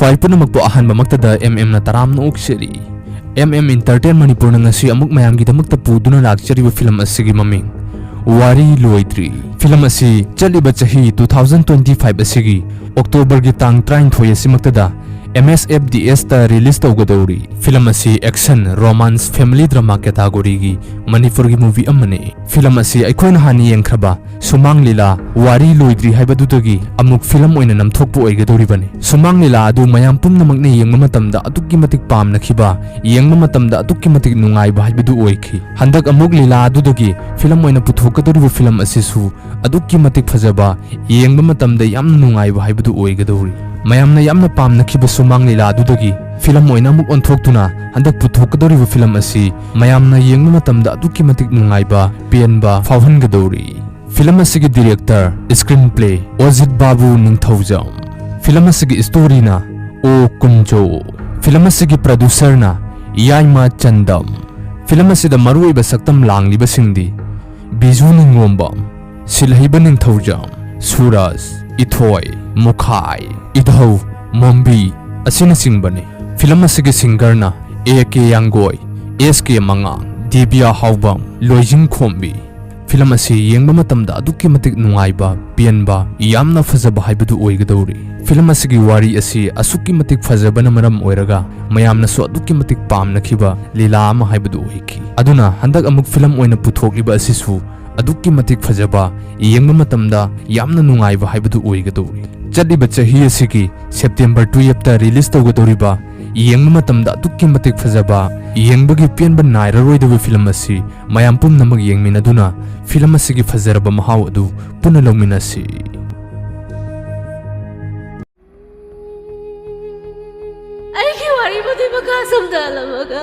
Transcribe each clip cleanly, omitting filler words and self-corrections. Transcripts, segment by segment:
Khwai Punnamak po ahanbamaktada MM na taram na uksiri. MM Entertain Manipur na ngasi amuk mayamgidamakta puduna lakchariba film asigi maming Wari Loidri. Film asi chaliba chahi 2025 asigi October gi tang 33 asimaktada MSFDS ta release tawgadawri. Film asi action, romance, family drama category gi Manipur gi movie amane. Film asi aikhoina hani yengkraba Sumang Lila Wari Loidri haibadudagi amuk film oina namthokpu oigadawri bane. Sumang Lila adu mayam pumnamakna yengma matamda atukki matik pamnakhiba yengma matamda atukki matik nungaiba haibadu oikhi. Handak amuk Lila adudagi film oina puthokadawriba film asisu atukki matik phajaba yengma matamda yamna nungaiba haibadu oigadawri. Mayamna yamna pamnakhiba Sumang Lila adudagi film oina amuk onthokduna handak puthokadawriba film asi mayamna yengma matamda atukki matik nungaiba penba fawhangadawri. Film asigi director, screenplay, Ojit Babu Ningthaujam. Film asigi story na O Kunjo. Film asigi producer na Yaima Chandam. Film asida maruiba saktam langliba singdi Biju Ningombam, Silhiba Ningthaujam, Suras, Ithoi, Mukhai, Idhau, Mombi, asina singbani. Film asigi singer na A.K. Yangoy, S.K. Mangang, Dibia Haubam, Loijing Khombi. Film asi yengba matamda adukki matik nungaiba pianba yamna fazaba haibadu oigadawri. Film asigi wari asi asukki matik fazabana maram oiraga mayamna su adukki matik pamnakhiba lila ama haibadu oiki. Aduna handak amuk film oina puthokliba asisu adukki matik fazaba yengba matamda yamna nungaiba haibadu oigadawri. Chaliba chahi asigi September 12 ta release tawgadawriba yengba matamda adukki matik fazaba yengbagi pianba nairaroidaba film asi mayam pumnamag yengminaduna film asigi fazaraba mahaw adu puna lawminasi. Aiki wari budi baka samdalamaga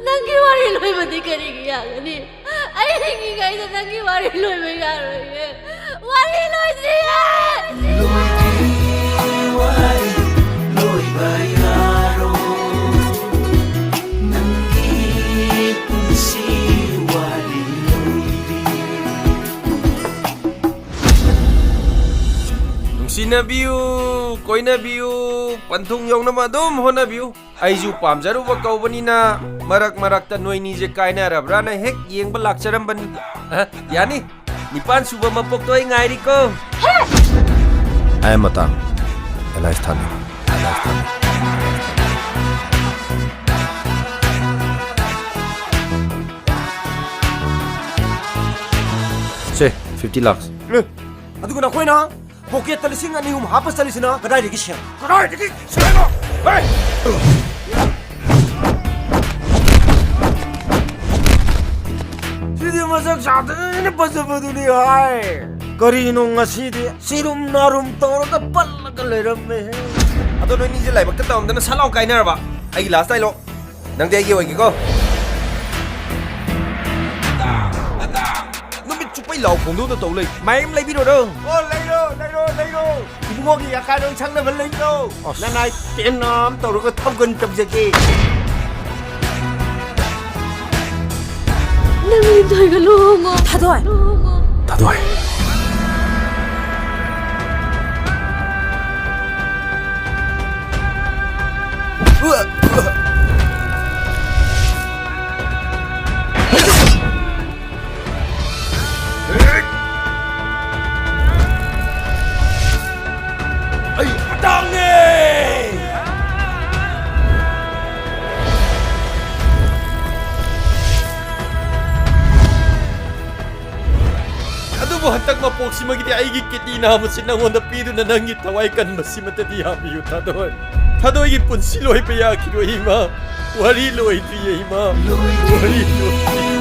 nangi wari loi budi karigi yagani ai hingi gaida nangi wari loi me yaroye wari loi driya wari loi bayaro nangi punsi wari Nungshijarubana, Koinabiyu, Pantung Yongnama dum Honabiyu. Aiju pamjaruba kaubanina marak-marakta noinije kainarabrana hek yengba lakcharambani. Yani nipan suba mapoktoy ngairi ko. I am Matang. Elias Tanja. Say, 50 lakhs. Aduh nak kau na? Poket talising ani hapas talisina kadai degi siang. Hey! Sidi masak satu ini pasal dunia hai. Kari nong ngasih sirum narum toro kapal kaleram me. Ato no nije lai bakta tamdana salau kainaraba. Ai last time lo. Nang de gi oigi ko. Chupai lau phồng đu tàu lên mày em lấy video đâu? Lấy đồ. Ibu ngogi akan dong chang na balik đâu. Nanai tiền nam tàu có thông gần tập gì kì. Nami thay cái luôn à? Thà thôi. Hantak mapoksi magiti ay gikiti na mo sinangon na pido na nangit tawaikan masimata di habiyo tadoy. Tadoy gipun siloy payaki do ima. Wari Loidri ima. Wari Loidri.